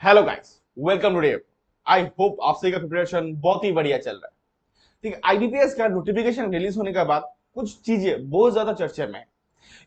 Hello guys, welcome to I hope आप सभी का प्रिपरेशन बहुत ही बढ़िया चल रहा है। ठीक है, आईबीपीएस का नोटिफिकेशन रिलीज होने के बाद कुछ चीजें बहुत ज्यादा चर्चा में है।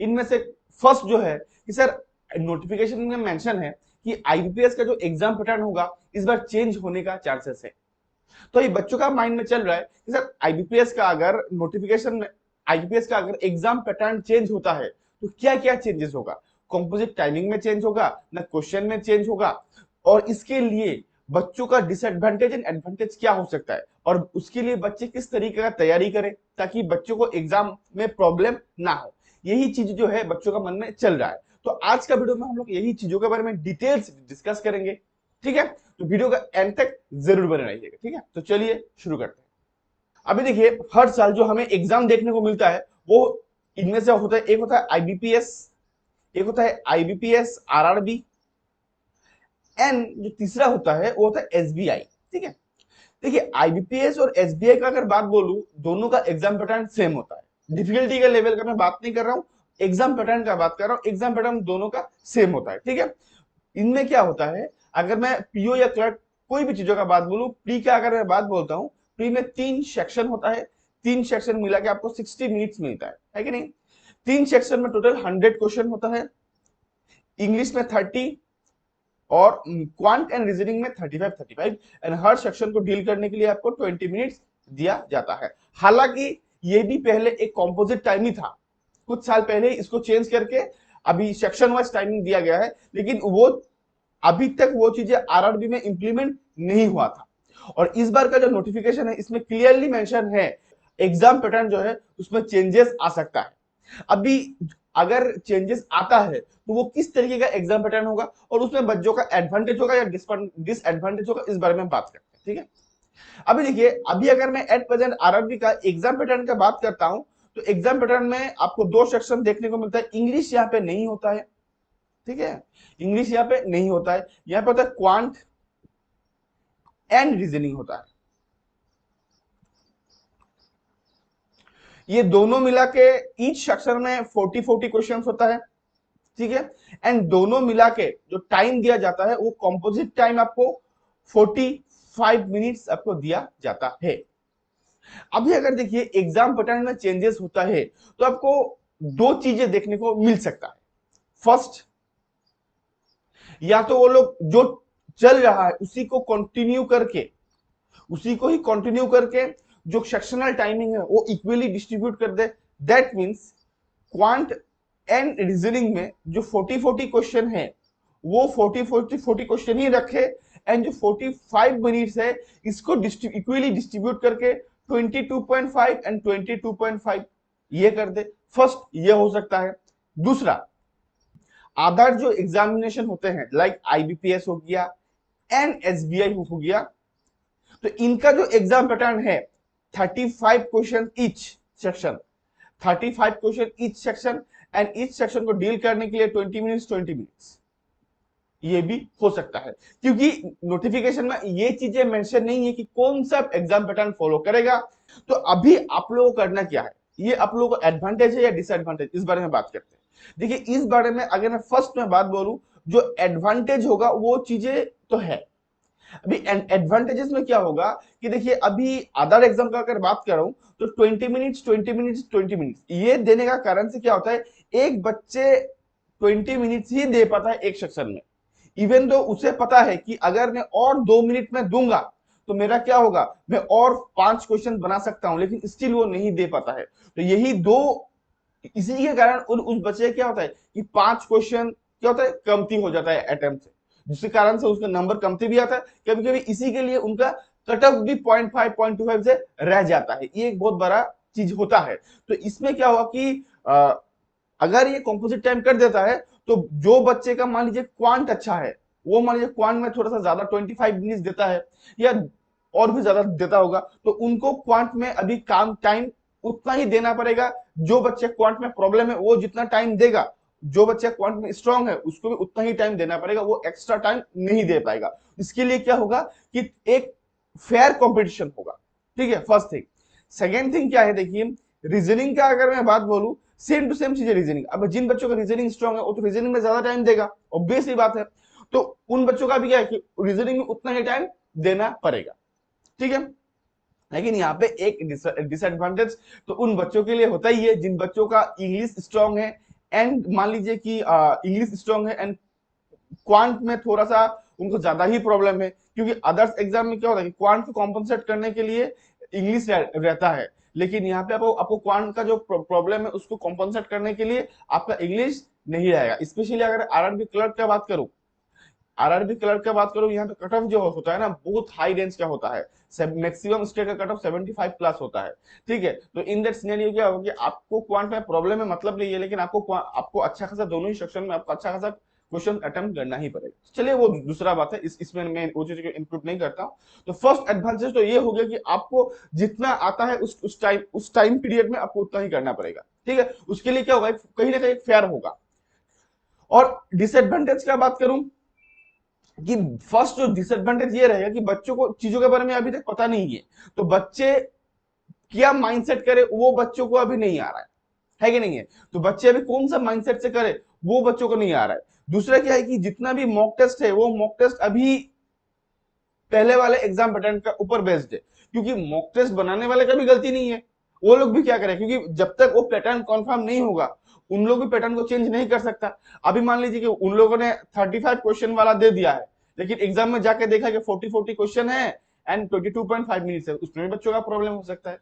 इनमें से फर्स्ट जो है कि सर, नोटिफिकेशन में मेंशन है कि आईबीपीएस का जो एग्जाम पैटर्न होगा इस बार चेंज होने का चांसेस है। तो ये बच्चों का माइंड में चल रहा है कि सर, आईबीपीएस का अगर नोटिफिकेशन में आईबीपीएस का अगर एग्जाम पैटर्न चेंज होता है तो क्या क्या चेंजेस होगा। कंपोजिट टाइमिंग में चेंज होगा ना, क्वेश्चन में चेंज होगा, और इसके लिए बच्चों का डिसएडवांटेज एंड एडवांटेज क्या हो सकता है, और उसके लिए बच्चे किस तरीके का तैयारी करें ताकि बच्चों को एग्जाम में प्रॉब्लम ना हो। यही चीज जो है बच्चों का मन में चल रहा है। तो आज का वीडियो में हम लोग यही चीजों के बारे में डिटेल्स डिस्कस करेंगे। ठीक है, तो वीडियो का एंड तक जरूर बने रहिएगा। ठीक है, तो चलिए शुरू करते हैं। अभी देखिए, हर साल जो हमें एग्जाम देखने को मिलता है वो इनमें से होता है, एक होता है आईबीपीएस, एक होता है आईबीपीएस आरआरबी, एंड जो तीसरा होता है वो होता है एसबीआई। ठीक है, देखिए आईबीपीएस और एसबीआई का अगर बात बोलूं, दोनों का एग्जाम पैटर्न सेम होता है। डिफिकल्टी का लेवल का मैं बात नहीं कर रहा हूं, एग्जाम पैटर्न का बात कर रहा हूं। एग्जाम पैटर्न दोनों का सेम होता है। ठीक है, इनमें क्या होता है, अगर मैं पीओ या क्लर्क कोई भी चीजों का बात बोलूं, प्री का अगर मैं बात बोलता हूं, प्री में 3 सेक्शन होता है। 3 सेक्शन मिला के आपको 60 मिनट्स मिलता है कि नहीं। 3 सेक्शन में टोटल 100 क्वेश्चन होता है। इंग्लिश में 30 और क्वांट एंड रीजनिंग में 35 एंड हर सेक्शन को डील करने के लिए आपको 20 मिनट्स दिया जाता है। हालांकि ये भी पहले एक कॉम्पोजिट टाइम ही था, कुछ साल पहले इसको चेंज करके अभी सेक्शन वाइज टाइमिंग दिया गया है, लेकिन वो अभी तक वो चीजें आरआरबी में इंप्लीमेंट नहीं हुआ था। और इस बार का जो नोटिफिकेशन है इसमें क्लियरली मेंशन है एग्जाम पैटर्न जो है उसमें चेंजेस आ सकता है। अभी अगर चेंजेस आता है तो वो किस तरीके का एग्जाम पैटर्न होगा और उसमें बच्चों का एडवांटेज होगा या डिसएडवांटेज होगा, इस बारे में बात करते हैं। ठीक है, अभी देखिए, अभी अगर मैं एट प्रेजेंट आरआरबी का एग्जाम पैटर्न का बात करता हूं तो एग्जाम पैटर्न में आपको 2 सेक्शन देखने को मिलता है। इंग्लिश यहाँ पे नहीं होता है। ठीक है, इंग्लिश यहाँ पे नहीं होता है, यहाँ पे होता है क्वांट एंड रीजनिंग होता है। ये दोनों मिला के ईच सेक्शन में 40 क्वेश्चन होता है। ठीक है, एंड दोनों मिला के जो टाइम दिया जाता है वो कंपोजिट टाइम आपको 45 मिनट्स आपको दिया जाता है। अभी अगर देखिए एग्जाम पैटर्न में चेंजेस होता है तो आपको दो चीजें देखने को मिल सकता है। फर्स्ट, या तो वो लोग जो चल रहा है उसी को ही कंटिन्यू करके जो सेक्शनल टाइमिंग है वो इक्वली डिस्ट्रीब्यूट कर दे। That means quant and reasoning में जो 40 क्वेश्चन है वो 40 क्वेश्चन ही रखे, एंड जो 45 मिनट्स है इसको इक्वली डिस्ट्रीब्यूट करके 22.5 एंड 22.5 ये कर दे। फर्स्ट ये हो सकता है। दूसरा, अदर जो एग्जामिनेशन होते हैं लाइक आईबीपीएस हो गया एंड एसबीआई हो गया, तो इनका जो एग्जाम पैटर्न है 35 question each section, 35 question each section, and each section को डील करने के लिए 20 मिनट्स ये भी हो सकता है। क्योंकि नोटिफिकेशन में ये चीजें मेंशन नहीं है कि कौन सा एग्जाम पैटर्न फॉलो करेगा। तो अभी आप लोगों को करना क्या है, ये आप लोगों को एडवांटेज है या डिसएडवांटेज, इस बारे में बात करते हैं। देखिए, इस बारे में अगर मैं फर्स्ट में बात बोलूं, जो एडवांटेज होगा वो चीजें तो है। अभी एडवांटेजेस में क्या होगा कि देखिए, अभी अदर एग्जाम का अगर बात कर रहा हूं तो 20 मिनट्स ये देने का कारण से क्या होता है, एक बच्चे 20 मिनट्स ही दे पाता है एक सेक्शन में। इवन दो उसे पता है कि अगर मैं और 2 मिनट में दूंगा तो मेरा क्या होगा, मैं और 5 क्वेश्चन बना सकता हूं, लेकिन स्टिल वो नहीं दे पाता है। तो यही दो, इसी के कारण उस बच्चे क्या होता है कि 5 क्वेश्चन क्या होता है, कमती हो जाता है अटेम्प्ट से, जिसके कारण से उसका नंबर कमती भी आता है। कभी कभी इसी के लिए उनका कट ऑफ भी 0.5 0.25 से रह जाता है। ये एक बहुत बड़ा चीज होता है। तो इसमें क्या हुआ कि अगर ये कॉम्पोजिट टाइम कर देता है तो जो बच्चे का मान लीजिए क्वांट अच्छा है, वो मान लीजिए क्वांट में थोड़ा सा ज्यादा 25 मिनट्स देता है या और भी ज्यादा देता होगा, तो उनको क्वांट में अभी काम टाइम उतना ही देना पड़ेगा। जो बच्चे क्वांट में प्रॉब्लम है वो जितना टाइम देगा, जो बच्चा क्वांट में स्ट्रांग है उसको भी उतना ही टाइम देना पड़ेगा, वो एक्स्ट्रा टाइम नहीं दे पाएगा। इसके लिए क्या होगा कि एक फेयर कंपटीशन होगा। ठीक है, फर्स्ट थिंग। सेकेंड थिंग क्या है, देखिए रीजनिंग का अगर मैं बात बोलूं, सेम टू सेम चीज है रीजनिंग। अब जिन बच्चों का रीजनिंग स्ट्रांग है वो तो रीजनिंग में ज्यादा टाइम देगा, ऑब्वियस ही बात है। तो उन बच्चों का भी क्या है कि रीजनिंग में उतना ही टाइम देना पड़ेगा, ठीक है। लेकिन यहाँ पे एक डिसएडवांटेज तो उन बच्चों के लिए होता ही है जिन बच्चों का इंग्लिश स्ट्रांग है, एंड मान लीजिए कि इंग्लिश स्ट्रांग है एंड क्वांट में थोड़ा सा उनको ज्यादा ही प्रॉब्लम है, क्योंकि अदर्स एग्जाम में क्या होता है कि क्वांट को कॉम्पनसेट करने के लिए इंग्लिश रहता है, लेकिन यहाँ पे आपको क्वांट का जो प्रॉब्लम है उसको कॉम्पनसेट करने के लिए आपका इंग्लिश नहीं रहेगा। स्पेशली अगर आरआरबी क्लर्क का बात करूं, आरआरबी क्लर्क का बात करूं, यहाँ पे कट ऑफ जो होता है ना बहुत हाई रेंज का होता है, मैक्सिमम स्टेट का कट ऑफ 75 प्लस होता है, ठीक है। तो इन दैट सिनेरियो क्या होगा कि आपको क्वांट में प्रॉब्लम है मतलब नहीं है, लेकिन आपको अच्छा खासा दोनों ही सेक्शन में आपको अच्छा खासा क्वेश्चन अटेम्प्ट करना ही पड़ेगा। चलिए वो दूसरा बात है, इसमें मैं वो चीज को इंक्लूड नहीं करता हूं। तो फर्स्ट एडवांटेज तो ये हो गया कि आपको जितना आता है उस टाइम पीरियड में आपको उतना ही करना पड़ेगा, ठीक है। उसके लिए क्या होगा, कहीं ना कहीं फेयर होगा। और डिसएडवांटेज का बात करूं कि फर्स्ट जो डिसएडवांटेज ये रहेगा कि बच्चों को चीजों के बारे में अभी तक पता नहीं है, तो बच्चे क्या माइंडसेट करे वो बच्चों को अभी नहीं आ रहा है कि नहीं है। तो बच्चे अभी कौन सा माइंडसेट से करे वो बच्चों को नहीं आ रहा है। दूसरा क्या है कि जितना भी मॉक टेस्ट है वो मॉक टेस्ट अभी पहले वाले एग्जाम पैटर्न का ऊपर बेस्ड है, क्योंकि मॉक टेस्ट बनाने वाले का भी गलती नहीं है। वो लोग भी क्या करें, क्योंकि जब तक वो पैटर्न कंफर्म नहीं होगा उन लोग भी पैटर्न को चेंज नहीं कर सकता। अभी मान लीजिए कि उन लोगों ने 35 क्वेश्चन वाला दे दिया है, लेकिन एग्जाम में जाके देखा कि 40 क्वेश्चन है एंड 22.5 मिनट्स है, उसमें भी बच्चों का प्रॉब्लम हो सकता है।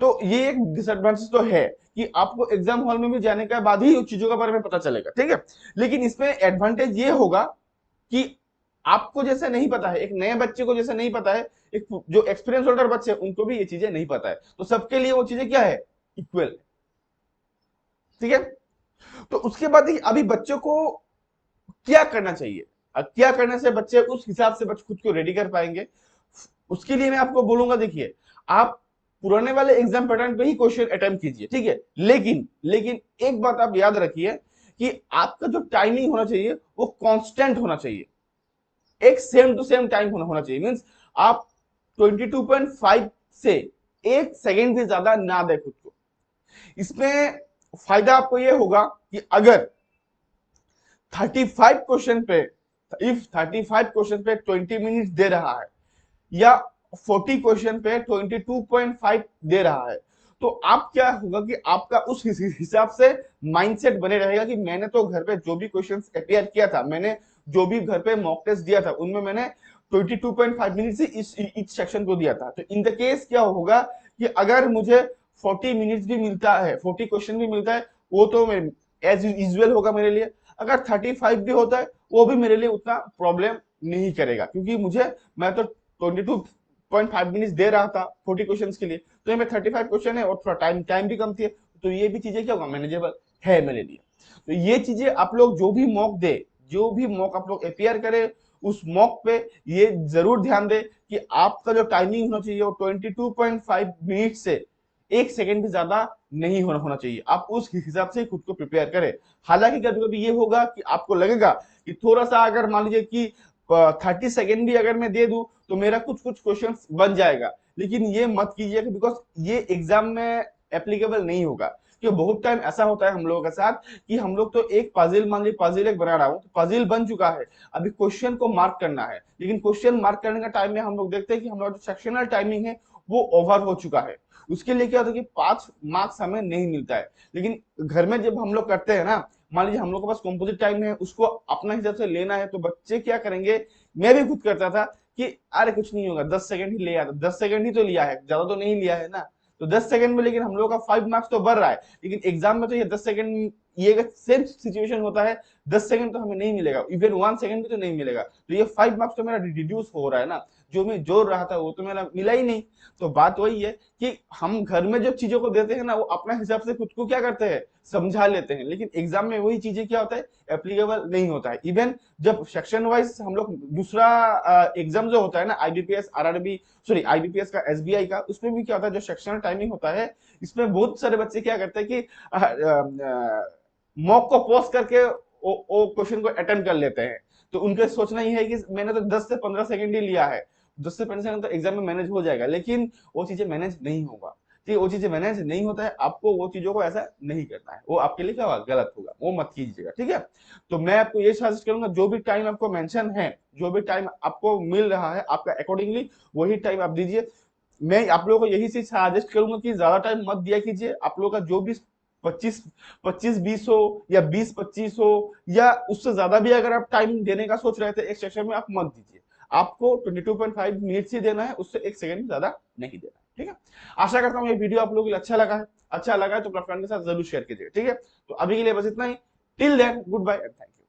तो ये एक डिसएडवांटेज तो है कि आपको एग्जाम हॉल में भी जाने के बाद ही उस चीजों के बारे में पता चलेगा, ठीक है। लेकिन इसमें एडवांटेज ये होगा कि आपको जैसे नहीं पता है, एक नए बच्चे को जैसे नहीं पता है, एक जो एक्सपीरियंस होल्डर बच्चे हैं उनको भी ये चीजें नहीं पता है, तो सबके लिए वो चीजें क्या है, इक्वल, ठीक है। तो उसके बाद अभी बच्चों को क्या करना चाहिए, क्या करने से बच्चे उस हिसाब से बच्चे खुद को रेडी कर पाएंगे, उसके लिए मैं आपको बोलूंगा देखिए, आप पुराने वाले एग्जाम पैटर्न पे ही क्वेश्चन अटेम्प्ट कीजिए, ठीक है। लेकिन लेकिन एक बात आप याद रखिए कि आपका जो टाइमिंग होना चाहिए वो कांस्टेंट होना चाहिए, एक सेम टू सेम टाइम होना चाहिए। मींस आप 22.5 से एक सेकेंड भी ज्यादा ना दे खुद को। इसमें फायदा आपको ये होगा कि अगर 35 क्वेश्चन पे, इफ 35 क्वेश्चन पे 20 मिनट दे रहा है या 40 क्वेश्चन पे 22.5 दे रहा है, तो आप क्या होगा कि आपका उस हिसाब से माइंडसेट बने रहेगा कि मैंने तो घर पे जो भी क्वेश्चंस अपेयर किया था, मैंने जो भी घर पे मॉक टेस्ट दिया था उनमें मैंने 22.5 मिनट से इस सेक्शन को दिया था। तो इन द केस क्या होगा कि अगर मुझे 40 मिनट्स भी मिलता है, 40 क्वेश्चन भी मिलता है, वो तो एज यूजुअल होगा मेरे लिए। अगर 35 भी होता है वो भी मेरे लिए उतना प्रॉब्लम नहीं करेगा, क्योंकि मैं तो 22.5 मिनट्स दे रहा था 40 क्वेश्चंस के लिए, तो ये में 35 क्वेश्चन है और थोड़ा टाइम भी कम थी, तो ये भी चीजें क्या होगा, मैनेजेबल है मेरे लिए। तो ये चीजें आप लोग जो भी मॉक दे, जो भी मॉक आप लोग अपेयर करे, उस मॉक पे ये जरूर ध्यान दे कि आपका जो टाइमिंग होना चाहिए वो 22.5 मिनट से एक सेकेंड भी ज्यादा नहीं होना चाहिए। आप उस हिसाब से खुद को प्रिपेयर करें। हालांकि कभी कभी ये होगा कि आपको लगेगा कि थोड़ा सा अगर मान लीजिए कि 30 सेकेंड भी अगर मैं दे दूं तो मेरा कुछ कुछ क्वेश्चन बन जाएगा, लेकिन ये मत कीजिए बिकॉज ये एग्जाम में एप्लीकेबल नहीं होगा। क्योंकि बहुत टाइम ऐसा होता है हम लोगों के साथ कि हम लोग तो एक पजल, मान लीजिए पजल एक बना रहा हूँ, पजल बन चुका है, अभी क्वेश्चन को मार्क करना है, लेकिन क्वेश्चन मार्क करने का टाइम में हम लोग देखते हैं कि हमारा जो सेक्शनल टाइमिंग है वो ओवर हो चुका है। उसके लिए क्या होता है कि 5 मार्क्स हमें नहीं मिलता है। लेकिन घर में जब हम लोग करते हैं ना, मान लीजिए हम लोग के पास कॉम्पोजिट टाइम है, उसको अपना हिसाब से लेना है, तो बच्चे क्या करेंगे, मैं भी खुद करता था कि अरे कुछ नहीं होगा, 10 सेकंड ही ले आता, 10 सेकंड ही तो लिया है, ज्यादा तो नहीं लिया है ना, तो 10 सेकंड में, लेकिन हम लोग का 5 मार्क्स तो बढ़ रहा है। लेकिन एग्जाम में तो ये 10 सेकंड, ये सेम सिचुएशन होता है, 10 सेकंड तो हमें नहीं मिलेगा, इवन 1 सेकंड भी तो नहीं मिलेगा, तो ये 5 मार्क्स तो मेरा रिड्यूस हो रहा है ना, जो मैं जोड़ रहा था वो तो मेरा मिला ही नहीं। तो बात वही है कि हम घर में जो चीजों को देते हैं ना वो अपना हिसाब से खुद को क्या करते हैं, समझा लेते हैं, लेकिन एग्जाम में वही चीजें क्या होता है, एप्लीकेबल नहीं होता है। इवन जब सेक्शन वाइज हम लोग दूसरा एग्जाम जो होता है ना, आईबीपीएस आरआरबी, सॉरी आईबीपीएस का एसबीआई का, उसमें भी क्या होता है, जो सेक्शनल टाइमिंग होता है, इसमें बहुत सारे बच्चे क्या करते हैं कि मॉक को पॉज करके वो क्वेश्चन को अटेम्प्ट कर लेते हैं। तो उनका सोचना ही है कि मैंने तो 10 से 15 सेकंड ही लिया है, 10 से 15 सेकंड तो एग्जाम में मैनेज हो जाएगा, लेकिन वो चीजें मैनेज नहीं होगा। ठीक है, वो चीजें मैनेज नहीं होता है, आपको वो चीजों को ऐसा नहीं करना है, वो आपके लिए क्या होगा, गलत होगा, वो मत कीजिएगा। ठीक है, तो मैं आपको ये सजेस्ट करूंगा, जो भी टाइम आपको मेंशन है, जो भी टाइम आपको मिल रहा है आपका अकॉर्डिंगली वही टाइम आप दीजिए। मैं आप लोगों को यही चीज सजेस्ट करूंगा कि ज्यादा टाइम मत दिया कीजिए। आप लोगों का जो भी 25 25-20 हो या 20-25 हो या उससे ज्यादा भी अगर आप टाइम देने का सोच रहे थे एक सेशन में, आप मत दीजिए। आपको 22.5 मिनट्स ही देना है, उससे एक सेकंड ज्यादा नहीं देना है। ठीक है, आशा करता हूँ ये वीडियो आप लोगों के लिए अच्छा लगा है। अच्छा लगा है तो अपना फ्रेंड के साथ जरूर शेयर कीजिए। ठीक है, तो अभी के लिए बस इतना ही। Till then good bye and thank you.